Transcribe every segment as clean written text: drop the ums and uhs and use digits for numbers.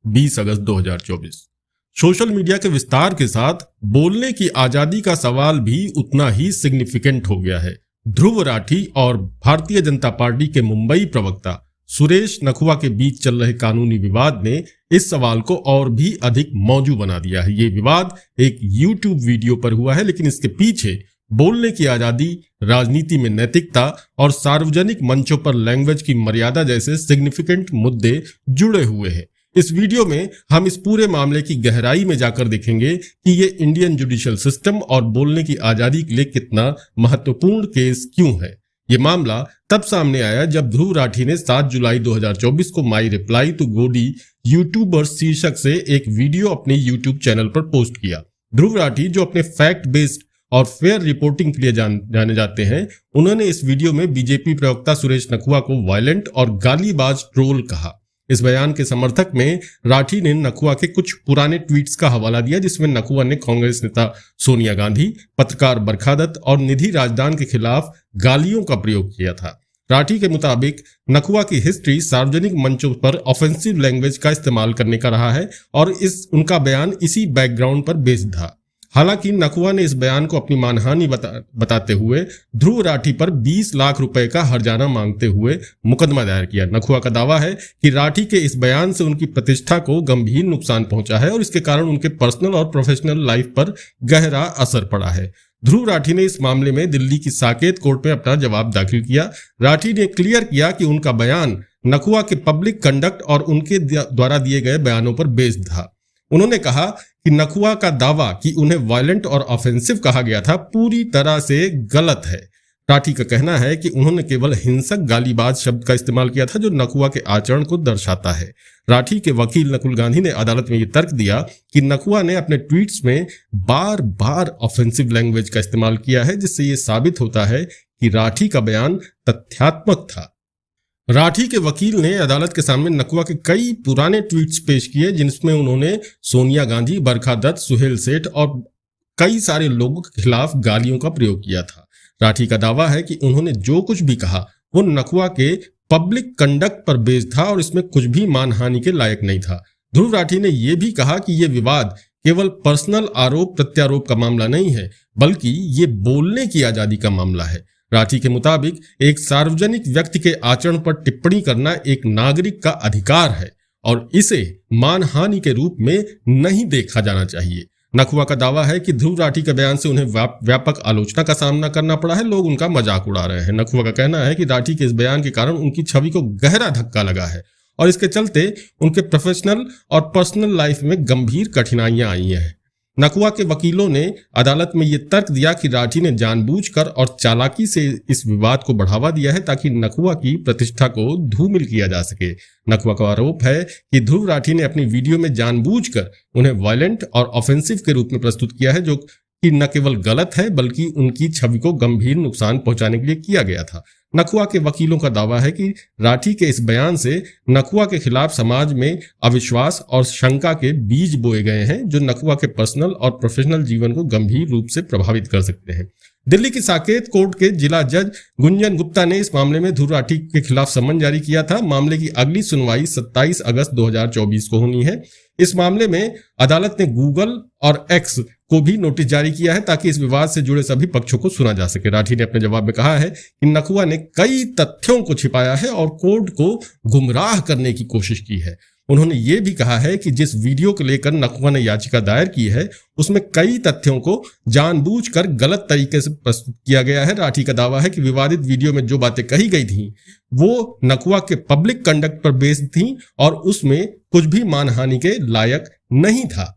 20 अगस्त 2024। Social media के विस्तार के साथ बोलने की आजादी का सवाल भी उतना ही सिग्निफिकेंट हो गया है। ध्रुव राठी और भारतीय जनता पार्टी के मुंबई प्रवक्ता सुरेश नखुआ के बीच चल रहे कानूनी विवाद ने इस सवाल को और भी अधिक मौजू बना दिया है। ये विवाद एक YouTube वीडियो पर हुआ है, लेकिन इसके पीछे बोलने की आजादी, राजनीति में नैतिकता और सार्वजनिक मंचों पर लैंग्वेज की मर्यादा जैसे सिग्निफिकेंट मुद्दे जुड़े हुए हैं। इस वीडियो में हम इस पूरे मामले की गहराई में जाकर देखेंगे कि ये इंडियन जुडिशियल सिस्टम और बोलने की आजादी के लिए कितना महत्वपूर्ण केस क्यों है। ये मामला तब सामने आया जब ध्रुव राठी ने 7 जुलाई 2024 को माई रिप्लाई टू गोडी यूट्यूबर शीर्षक से एक वीडियो अपने यूट्यूब चैनल पर पोस्ट किया। ध्रुव राठी, जो अपने फैक्ट बेस्ड और फेयर रिपोर्टिंग के लिए जाने जाते हैं, उन्होंने इस वीडियो में बीजेपी प्रवक्ता सुरेश नखुआ को वायलेंट और गालीबाज ट्रोल कहा। इस बयान के समर्थक में राठी ने नखुआ के कुछ पुराने ट्वीट्स का हवाला दिया, जिसमें नखुआ ने कांग्रेस नेता सोनिया गांधी, पत्रकार बरखा दत्त और निधि राजदान के खिलाफ गालियों का प्रयोग किया था। राठी के मुताबिक नखुआ की हिस्ट्री सार्वजनिक मंचों पर ऑफेंसिव लैंग्वेज का इस्तेमाल करने का रहा है और उनका बयान इसी बैकग्राउंड पर बेस्ड था। हालांकि नखुआ ने इस बयान को अपनी मानहानि बताते हुए ध्रुव राठी पर 20 लाख रुपए का हर्जाना मांगते हुए मुकदमा दायर किया। नखुआ का दावा है कि राठी के इस बयान से उनकी प्रतिष्ठा को गंभीर नुकसान पहुंचा है और इसके कारण उनके पर्सनल और प्रोफेशनल लाइफ पर गहरा असर पड़ा है। ध्रुव राठी ने इस मामले में दिल्ली की साकेत कोर्ट में अपना जवाब दाखिल किया। राठी ने क्लियर किया कि उनका बयान नखुआ के पब्लिक कंडक्ट और उनके द्वारा दिए गए बयानों पर बेस्ड था। उन्होंने कहा कि नखुआ का दावा कि उन्हें वायलेंट और ऑफेंसिव कहा गया था पूरी तरह से गलत है। राठी का कहना है कि उन्होंने केवल हिंसक गालीबाज शब्द का इस्तेमाल किया था, जो नखुआ के आचरण को दर्शाता है। राठी के वकील नकुल गांधी ने अदालत में यह तर्क दिया कि नखुआ ने अपने ट्वीट्स में बार बार ऑफेंसिव लैंग्वेज का इस्तेमाल किया है, जिससे यह साबित होता है कि राठी का बयान तथ्यात्मक था। राठी के वकील ने अदालत के सामने नखुआ के कई पुराने ट्वीट्स पेश किए, जिसमें उन्होंने सोनिया गांधी, बरखा दत्त, सुहेल सेठ और कई सारे लोगों के खिलाफ गालियों का प्रयोग किया था। राठी का दावा है कि उन्होंने जो कुछ भी कहा वो नखुआ के पब्लिक कंडक्ट पर बेस्ड था और इसमें कुछ भी मानहानि के लायक नहीं था। ध्रुव राठी ने यह भी कहा कि यह विवाद केवल पर्सनल आरोप प्रत्यारोप का मामला नहीं है, बल्कि ये बोलने की आजादी का मामला है। राठी के मुताबिक एक सार्वजनिक व्यक्ति के आचरण पर टिप्पणी करना एक नागरिक का अधिकार है और इसे मानहानि के रूप में नहीं देखा जाना चाहिए। नखुआ का दावा है कि ध्रुव राठी के बयान से उन्हें व्यापक आलोचना का सामना करना पड़ा है, लोग उनका मजाक उड़ा रहे हैं। नखुआ का कहना है कि राठी के इस बयान के कारण उनकी छवि को गहरा धक्का लगा है और इसके चलते उनके प्रोफेशनल और पर्सनल लाइफ में गंभीर कठिनाइयां आई हैं। नखुआ के वकीलों ने अदालत में यह तर्क दिया कि राठी ने जानबूझकर और चालाकी से इस विवाद को बढ़ावा दिया है ताकि नखुआ की प्रतिष्ठा को धूमिल किया जा सके। नखुआ का आरोप है कि ध्रुव राठी ने अपनी वीडियो में जानबूझकर उन्हें वायलेंट और ऑफेंसिव के रूप में प्रस्तुत किया है, जो कि न केवल गलत है बल्कि उनकी छवि को गंभीर नुकसान पहुंचाने के लिए किया गया था। नखुआ के वकीलों का दावा है कि राठी के इस बयान से नखुआ के खिलाफ समाज में अविश्वास और शंका के बीज बोए गए हैं, जो नखुआ के पर्सनल और प्रोफेशनल जीवन को गंभीर रूप से प्रभावित कर सकते हैं। दिल्ली की साकेत कोर्ट के जिला जज गुंजन गुप्ता ने इस मामले में ध्रुव राठी के खिलाफ समन जारी किया था। मामले की अगली सुनवाई 27 अगस्त 2024 को होनी है। इस मामले में अदालत ने गूगल और एक्स को भी नोटिस जारी किया है ताकि इस विवाद से जुड़े सभी पक्षों को सुना जा सके। राठी ने अपने जवाब में कहा है कि नखुआ ने कई तथ्यों को छिपाया है और कोर्ट को गुमराह करने की कोशिश की है। उन्होंने ये भी कहा है कि जिस वीडियो को लेकर नखुआ ने याचिका दायर की है उसमें कई तथ्यों को जानबूझकर गलत तरीके से प्रस्तुत किया गया है। राठी का दावा है कि विवादित वीडियो में जो बातें कही गई थी वो नखुआ के पब्लिक कंडक्ट पर बेस्ड थी और उसमें कुछ भी मानहानि के लायक नहीं था।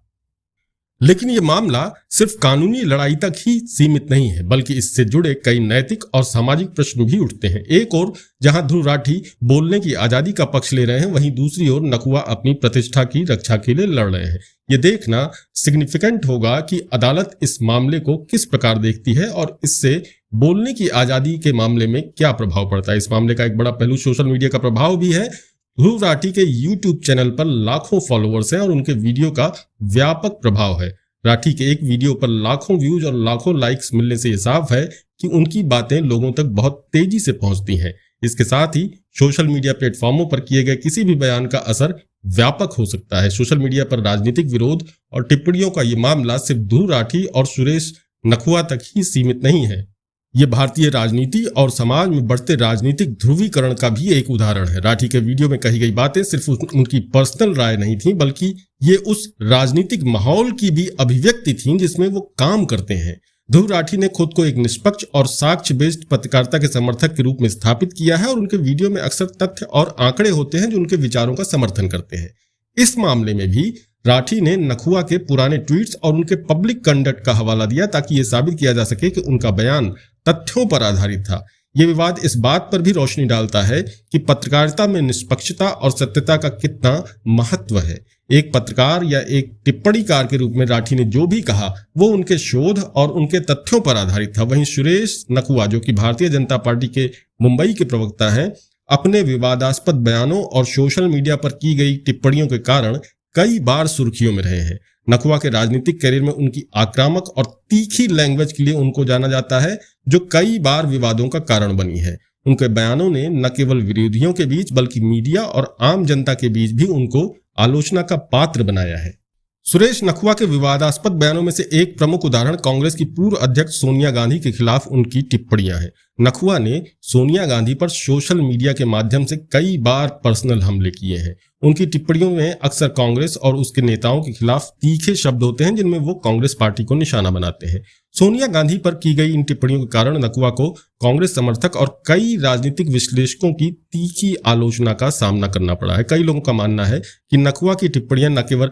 लेकिन ये मामला सिर्फ कानूनी लड़ाई तक ही सीमित नहीं है, बल्कि इससे जुड़े कई नैतिक और सामाजिक प्रश्न भी उठते हैं। एक ओर जहां ध्रुव राठी बोलने की आजादी का पक्ष ले रहे हैं, वहीं दूसरी ओर नखुआ अपनी प्रतिष्ठा की रक्षा के लिए लड़ रहे हैं। ये देखना सिग्निफिकेंट होगा कि अदालत इस मामले को किस प्रकार देखती है और इससे बोलने की आजादी के मामले में क्या प्रभाव पड़ता है। इस मामले का एक बड़ा पहलू सोशल मीडिया का प्रभाव भी है। ध्रुव राठी के YouTube चैनल पर लाखों फॉलोअर्स हैं और उनके वीडियो का व्यापक प्रभाव है। राठी के एक वीडियो पर लाखों व्यूज और लाखों लाइक्स मिलने से यह साफ है कि उनकी बातें लोगों तक बहुत तेजी से पहुंचती हैं। इसके साथ ही सोशल मीडिया प्लेटफॉर्मों पर किए गए किसी भी बयान का असर व्यापक हो सकता है। सोशल मीडिया पर राजनीतिक विरोध और टिप्पणियों का ये मामला सिर्फ ध्रुव राठी और सुरेश नखुआ तक ही सीमित नहीं है। ये भारतीय राजनीति और समाज में बढ़ते राजनीतिक ध्रुवीकरण का भी एक उदाहरण है। राठी के वीडियो में कही गई बातें सिर्फ उनकी पर्सनल राय नहीं थी, बल्कि ये उस राजनीतिक माहौल की भी अभिव्यक्ति थी जिसमें वो काम करते हैं। ध्रुव राठी ने खुद को एक निष्पक्ष और साक्ष्य बेस्ड पत्रकारिता के समर्थक के रूप में स्थापित किया है और उनके वीडियो में अक्सर तथ्य और आंकड़े होते हैं जो उनके विचारों का समर्थन करते हैं। इस मामले में भी राठी ने नखुआ के पुराने ट्वीट्स और उनके पब्लिक कंडक्ट का हवाला दिया ताकि यह साबित किया जा सके कि उनका बयान तथ्यों पर आधारित था। यह विवाद इस बात पर भी रोशनी डालता है कि पत्रकारिता में निष्पक्षता और सत्यता का कितना महत्व है। एक पत्रकार या एक टिप्पणीकार के रूप में राठी ने जो भी कहा वो उनके शोध और उनके तथ्यों पर आधारित था। वहीं सुरेश नखुआ, जो कि भारतीय जनता पार्टी के मुंबई के प्रवक्ता हैं, अपने विवादास्पद बयानों और सोशल मीडिया पर की गई टिप्पणियों के कारण कई बार सुर्खियों में रहे हैं। नखुआ के राजनीतिक करियर में उनकी आक्रामक और तीखी लैंग्वेज के लिए उनको जाना जाता है, जो कई बार विवादों का कारण बनी है। उनके बयानों ने न केवल विरोधियों के बीच बल्कि मीडिया और आम जनता के बीच भी उनको आलोचना का पात्र बनाया है। सुरेश नखुआ के विवादास्पद बयानों में से एक प्रमुख उदाहरण कांग्रेस की पूर्व अध्यक्ष सोनिया गांधी के खिलाफ उनकी टिप्पणियां हैं। नखुआ ने सोनिया गांधी पर सोशल मीडिया के माध्यम से कई बार पर्सनल हमले किए हैं। उनकी टिप्पणियों में अक्सर कांग्रेस और उसके नेताओं के खिलाफ तीखे शब्द होते हैं जिनमें वो कांग्रेस पार्टी को निशाना बनाते हैं। सोनिया गांधी पर की गई इन टिप्पणियों के कारण नखुआ को कांग्रेस समर्थक और कई राजनीतिक विश्लेषकों की तीखी आलोचना का सामना करना पड़ा है। कई लोगों का मानना है कि नखुआ की टिप्पणियां न केवल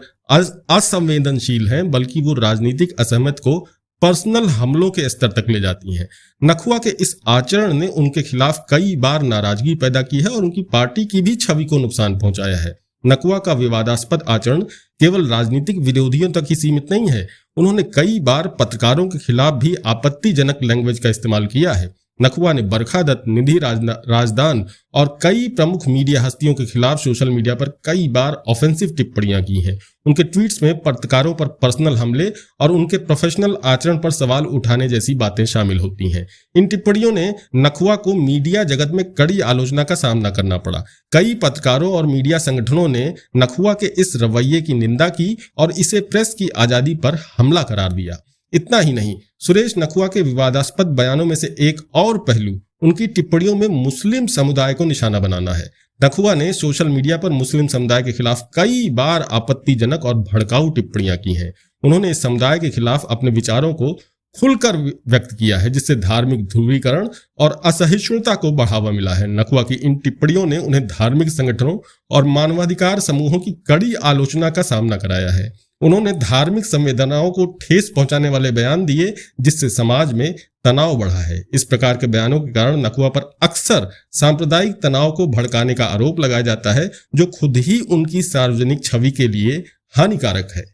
असंवेदनशील हैं बल्कि वो राजनीतिक असहमत को पर्सनल हमलों के स्तर तक ले जाती हैं। नखुआ के इस आचरण ने उनके खिलाफ कई बार नाराजगी पैदा की है और उनकी पार्टी की भी छवि को नुकसान पहुंचाया है। नखुआ का विवादास्पद आचरण केवल राजनीतिक विरोधियों तक ही सीमित नहीं है। उन्होंने कई बार पत्रकारों के खिलाफ भी आपत्तिजनक लैंग्वेज का इस्तेमाल किया है। नखुआ ने बरखा दत्त, निधि राजदान और कई प्रमुख मीडिया हस्तियों के खिलाफ सोशल मीडिया पर कई बार ऑफेंसिव टिप्पणियां की हैं। उनके ट्वीट्स में पत्रकारों पर पर्सनल हमले और उनके प्रोफेशनल आचरण पर सवाल उठाने जैसी बातें शामिल होती हैं। इन टिप्पणियों ने नखुआ को मीडिया जगत में कड़ी आलोचना का सामना करना पड़ा। कई पत्रकारों और मीडिया संगठनों ने नखुआ के इस रवैये की निंदा की और इसे प्रेस की आजादी पर हमला करार दिया। इतना ही नहीं, सुरेश नखुआ के विवादास्पद बयानों में से एक और पहलू उनकी टिप्पणियों में मुस्लिम समुदाय को निशाना बनाना है। नखुआ ने सोशल मीडिया पर मुस्लिम समुदाय के खिलाफ कई बार आपत्तिजनक और भड़काऊ टिप्पणियां की हैं। उन्होंने इस समुदाय के खिलाफ अपने विचारों को खुलकर व्यक्त किया है, जिससे धार्मिक ध्रुवीकरण और असहिष्णुता को बढ़ावा मिला है। नखुआ की इन टिप्पणियों ने उन्हें धार्मिक संगठनों और मानवाधिकार समूहों की कड़ी आलोचना का सामना कराया है। उन्होंने धार्मिक संवेदनाओं को ठेस पहुंचाने वाले बयान दिए, जिससे समाज में तनाव बढ़ा है। इस प्रकार के बयानों के कारण नखुआ पर अक्सर सांप्रदायिक तनाव को भड़काने का आरोप लगाया जाता है, जो खुद ही उनकी सार्वजनिक छवि के लिए हानिकारक है।